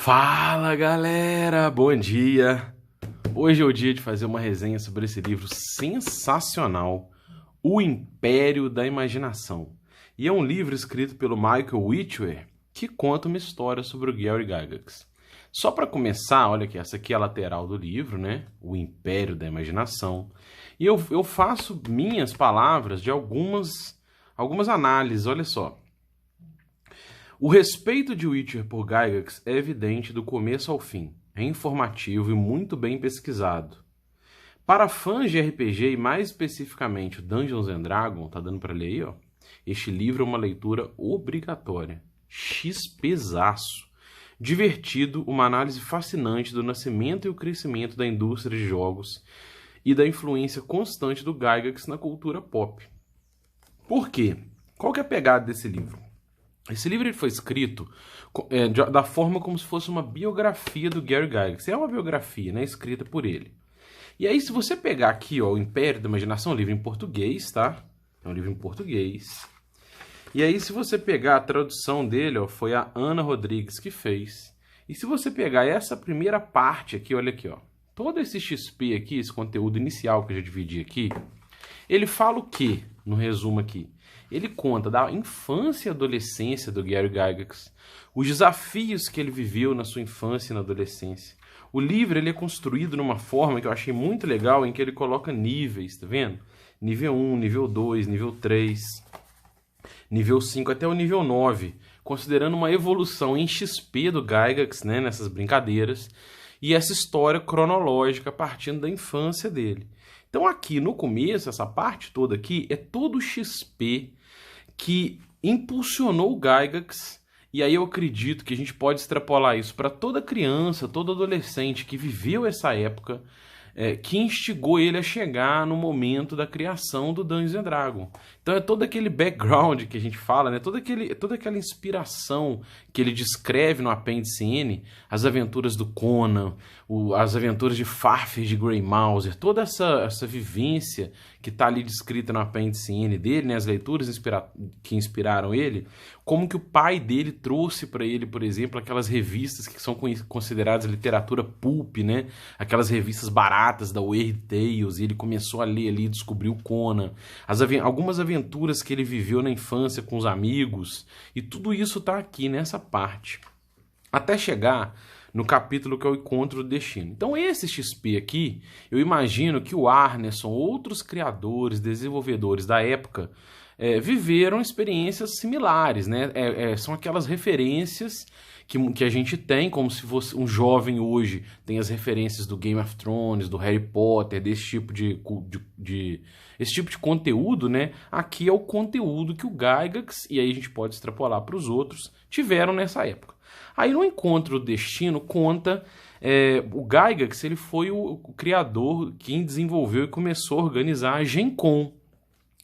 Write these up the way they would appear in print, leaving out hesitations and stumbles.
Fala galera, bom dia! Hoje é o dia de fazer uma resenha sobre esse livro sensacional, O Império da Imaginação. E é um livro escrito pelo Michael Whitwer que conta uma história sobre o Gary Gygax. Só para começar, olha aqui, essa aqui é a lateral do livro, né? O Império da Imaginação. E eu faço minhas palavras de algumas análises, olha só. O respeito de Whitwer por Gygax é evidente do começo ao fim, é informativo e muito bem pesquisado. Para fãs de RPG e mais especificamente o Dungeons & Dragons, tá dando para ler aí, ó? Este livro é uma leitura obrigatória. XPzaço. Divertido, uma análise fascinante do nascimento e o crescimento da indústria de jogos e da influência constante do Gygax na cultura pop. Por quê? Qual que é a pegada desse livro? Esse livro ele foi escrito da forma como se fosse uma biografia do Gary Gygax. É uma biografia, né, escrita por ele. E aí, se você pegar aqui, ó, O Império da Imaginação, é um livro em português, tá? É um livro em português. E aí, se você pegar a tradução dele, ó, foi a Ana Rodrigues que fez. E se você pegar essa primeira parte aqui, olha aqui, ó. Todo esse XP aqui, esse conteúdo inicial que eu já dividi aqui, ele fala o quê, no resumo aqui? Ele conta da infância e adolescência do Gary Gygax, os desafios que ele viveu na sua infância e na adolescência. O livro ele é construído numa forma que eu achei muito legal, em que ele coloca níveis, tá vendo? Nível 1, nível 2, nível 3, nível 5 até o nível 9, considerando uma evolução em XP do Gygax, né, nessas brincadeiras, e essa história cronológica partindo da infância dele. Então aqui no começo, essa parte toda aqui, é todo o XP que impulsionou o Gygax, e aí eu acredito que a gente pode extrapolar isso para toda criança, todo adolescente que viveu essa época, que instigou ele a chegar no momento da criação do Dungeons & Dragons. Então é todo aquele background que a gente fala, né? Toda aquela inspiração que ele descreve no Apêndice N, as aventuras do Conan, as aventuras de Fafnir de Greymouser, toda essa vivência que está ali descrita no Apêndice N dele, né? As leituras que inspiraram ele, como que o pai dele trouxe para ele, por exemplo, aquelas revistas que são consideradas literatura pulp, né? Aquelas revistas baratas da Weird Tales, e ele começou a ler ali, descobriu o Conan, algumas aventuras que ele viveu na infância com os amigos, e tudo isso está aqui nessa parte, até chegar no capítulo que é o Encontro do Destino. Então esse XP aqui, eu imagino que o Arneson, outros criadores, desenvolvedores da época, viveram experiências similares, né? São aquelas referências que a gente tem, como se fosse um jovem hoje tem as referências do Game of Thrones, do Harry Potter, desse tipo esse tipo de conteúdo, né? Aqui é o conteúdo que o Gygax, e aí a gente pode extrapolar para os outros, tiveram nessa época. Aí no Encontro do Destino conta, o Gygax ele foi o criador, quem desenvolveu e começou a organizar a Gen Con.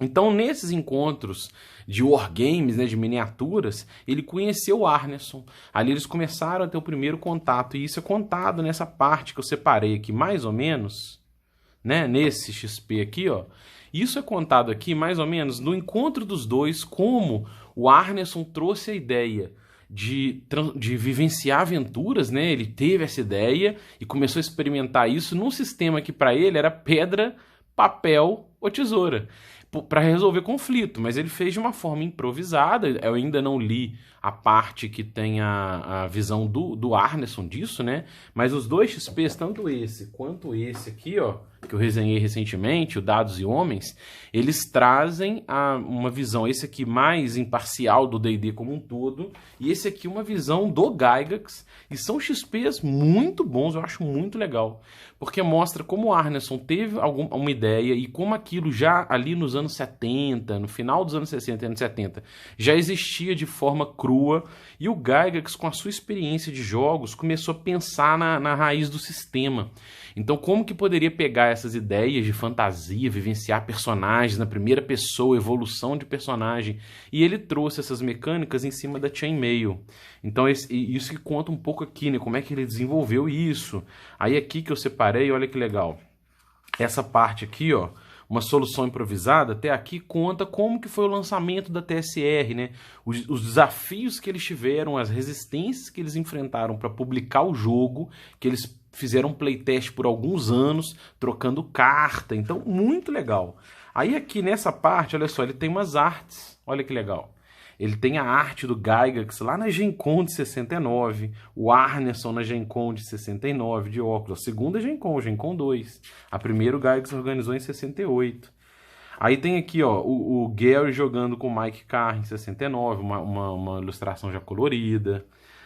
Então, nesses encontros de wargames, né, de miniaturas, ele conheceu o Arneson. Ali eles começaram a ter o primeiro contato, e isso é contado nessa parte que eu separei aqui, mais ou menos, né, nesse XP aqui, ó. Isso é contado aqui, mais ou menos, no encontro dos dois, como o Arneson trouxe a ideia de vivenciar aventuras, né? Ele teve essa ideia e começou a experimentar isso num sistema que para ele era pedra, papel ou tesoura, para resolver conflito, mas ele fez de uma forma improvisada. Eu ainda não li a parte que tem a visão do Arneson disso, né? Mas os dois XPs, tanto esse quanto esse aqui, ó, que eu resenhei recentemente, o Dados e Homens, eles trazem uma visão, esse aqui mais imparcial do D&D como um todo, e esse aqui uma visão do Gygax, e são XPs muito bons, eu acho muito legal, porque mostra como o Arneson teve uma ideia, e como aquilo já ali nos anos 70, no final dos anos 60 e anos 70, já existia de forma crua, e o Gygax, com a sua experiência de jogos, começou a pensar na raiz do sistema. Então, como que poderia pegar essas ideias de fantasia, vivenciar personagens na primeira pessoa, evolução de personagem, e ele trouxe essas mecânicas em cima da chainmail. Então, isso que conta um pouco aqui, né? Como é que ele desenvolveu isso. Aí aqui que eu separei, olha que legal. Essa parte aqui, ó, uma solução improvisada, até aqui conta como que foi o lançamento da TSR, né? Os desafios que eles tiveram, as resistências que eles enfrentaram para publicar o jogo, que eles fizeram um playtest por alguns anos, trocando carta, então muito legal. Aí aqui nessa parte, olha só, ele tem umas artes, olha que legal. Ele tem a arte do Gygax lá na Gen Con de 69, o Arneson na Gen Con de 69, de óculos. A segunda Gen Con 2. A primeira o Gygax organizou em 68. Aí tem aqui, ó, o Gary jogando com o Mike Carr em 69, uma ilustração já colorida.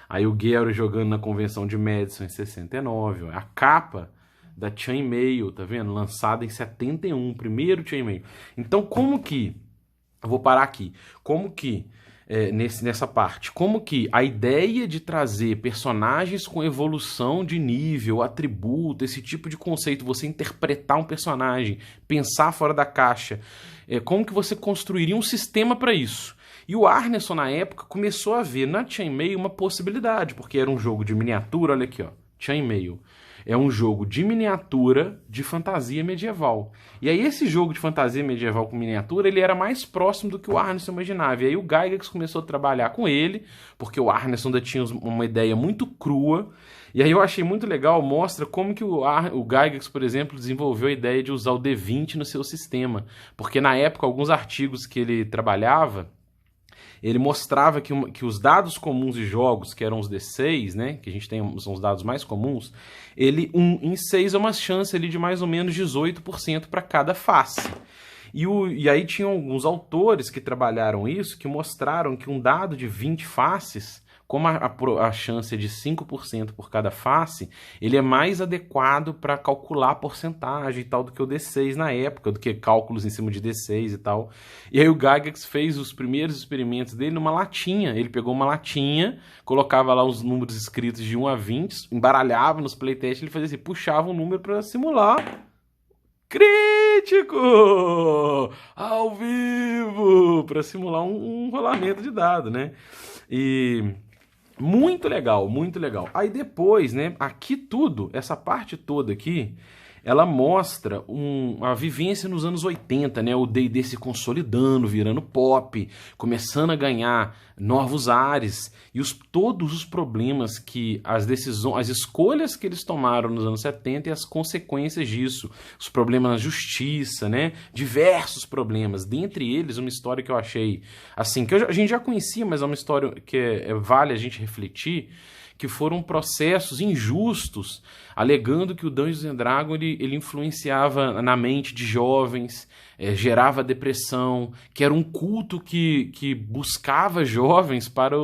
Aí o Gary jogando na convenção de Madison em 69. Ó. A capa da Chainmail, tá vendo? Lançada em 71, primeiro Chainmail. Então, como que... Eu vou parar aqui. Como que, nessa parte, como que a ideia de trazer personagens com evolução de nível, atributo, esse tipo de conceito, você interpretar um personagem, pensar fora da caixa, como que você construiria um sistema para isso? E o Arneson, na época, começou a ver na Chainmail uma possibilidade, porque era um jogo de miniatura, olha aqui, ó, Chainmail. É um jogo de miniatura de fantasia medieval. E aí esse jogo de fantasia medieval com miniatura, ele era mais próximo do que o Arneson imaginava. E aí o Gygax começou a trabalhar com ele, porque o Arneson ainda tinha uma ideia muito crua. E aí eu achei muito legal, mostra como que o Gygax, por exemplo, desenvolveu a ideia de usar o D20 no seu sistema. Porque na época, alguns artigos que ele trabalhava, ele mostrava que os dados comuns de jogos, que eram os D6, né, que a gente tem, são os dados mais comuns, ele, 1 em 6 é uma chance ali de mais ou menos 18% para cada face. E aí tinham alguns autores que trabalharam isso, que mostraram que um dado de 20 faces, como a chance é de 5% por cada face, ele é mais adequado para calcular a porcentagem e tal do que o D6 na época, do que cálculos em cima de D6 e tal. E aí o Gygax fez os primeiros experimentos dele numa latinha. Ele pegou uma latinha, colocava lá os números escritos de 1 a 20, embaralhava nos playtests, ele fazia assim, puxava um número para simular crítico ao vivo, para simular um rolamento de dado, né? E... muito legal, muito legal. Aí depois, né, aqui tudo, essa parte toda aqui, ela mostra a vivência nos anos 80, né, o D&D se consolidando, virando pop, começando a ganhar novos ares, e todos os problemas que as escolhas que eles tomaram nos anos 70 e as consequências disso, os problemas na justiça, né, diversos problemas, dentre eles uma história que eu achei, assim, que a gente já conhecia, mas é uma história que vale a gente refletir, que foram processos injustos, alegando que o Dungeons & Dragons ele influenciava na mente de jovens, gerava depressão, que era um culto que buscava jovens para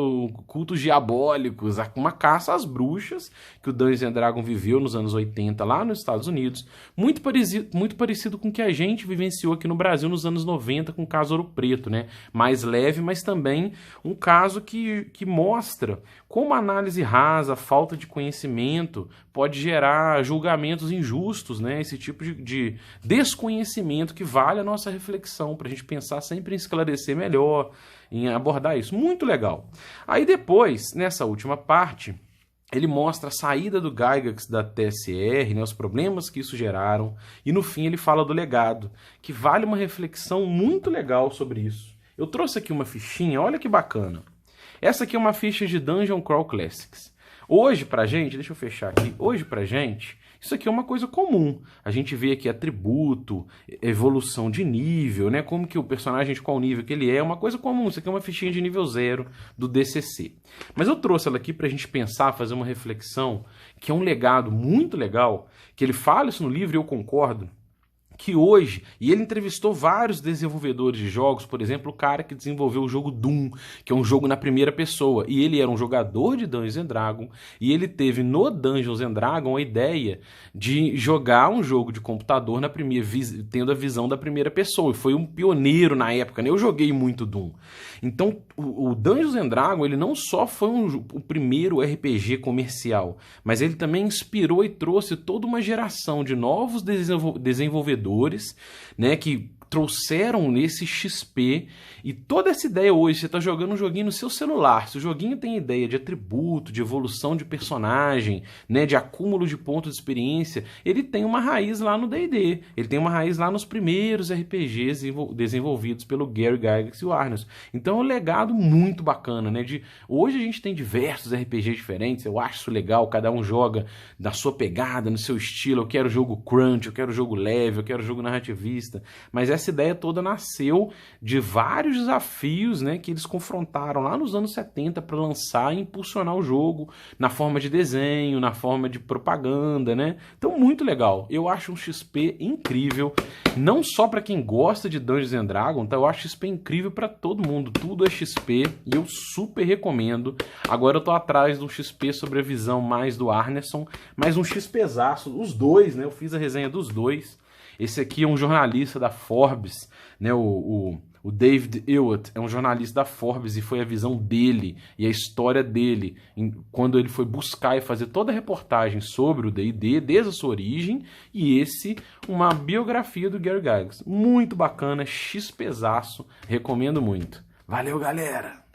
cultos diabólicos, uma caça às bruxas que o Dungeons & Dragons viveu nos anos 80 lá nos Estados Unidos, muito parecido com o que a gente vivenciou aqui no Brasil nos anos 90 com o caso Ouro Preto, né? Mais leve, mas também um caso que mostra como a análise rasa, a falta de conhecimento pode gerar julgamentos injustos, né? Esse tipo de desconhecimento que vale a nossa reflexão, para a gente pensar sempre em esclarecer melhor, em abordar isso. Muito legal. Aí depois, nessa última parte, ele mostra a saída do Gygax da TSR, né, os problemas que isso geraram, e no fim ele fala do legado, que vale uma reflexão muito legal sobre isso. Eu trouxe aqui uma fichinha, olha que bacana. Essa aqui é uma ficha de Dungeon Crawl Classics. Hoje pra gente, deixa eu fechar aqui, hoje pra gente, isso aqui é uma coisa comum. A gente vê aqui atributo, evolução de nível, né? Como que o personagem, de qual nível que ele é uma coisa comum. Isso aqui é uma fichinha de nível 0 do DCC. Mas eu trouxe ela aqui pra gente pensar, fazer uma reflexão, que é um legado muito legal, que ele fala isso no livro e eu concordo, que hoje, e ele entrevistou vários desenvolvedores de jogos, por exemplo, o cara que desenvolveu o jogo Doom, que é um jogo na primeira pessoa, e ele era um jogador de Dungeons & Dragons, e ele teve no Dungeons & Dragons a ideia de jogar um jogo de computador na primeira, tendo a visão da primeira pessoa, e foi um pioneiro na época, né? Eu joguei muito Doom. Então, o Dungeons & Dragons, ele não só foi o primeiro RPG comercial, mas ele também inspirou e trouxe toda uma geração de novos desenvolvedores, né, que trouxeram nesse XP e toda essa ideia hoje, você está jogando um joguinho no seu celular, se o joguinho tem ideia de atributo, de evolução de personagem, né, de acúmulo de pontos de experiência, ele tem uma raiz lá no D&D, ele tem uma raiz lá nos primeiros RPGs desenvolvidos pelo Gary Gygax e o Arneson. Então é um legado muito bacana, né, hoje a gente tem diversos RPGs diferentes, eu acho isso legal, cada um joga da sua pegada, no seu estilo, eu quero jogo crunch, eu quero jogo leve, eu quero jogo narrativista, mas essa ideia toda nasceu de vários desafios, né, que eles confrontaram lá nos anos 70 para lançar e impulsionar o jogo na forma de desenho, na forma de propaganda, né? Então muito legal. Eu acho um XP incrível, não só para quem gosta de Dungeons and Dragons, tá? Eu acho XP incrível para todo mundo. Tudo é XP e eu super recomendo. Agora eu tô atrás de um XP sobre a visão mais do Arneson, mas um XPzaço, os dois, né? Eu fiz a resenha dos dois. Esse aqui é um jornalista da Forbes, né? O David Ewert é um jornalista da Forbes e foi a visão dele e a história dele quando ele foi buscar e fazer toda a reportagem sobre o D&D desde a sua origem, e esse, uma biografia do Gary Gygax. Muito bacana, XPzaço, recomendo muito. Valeu, galera!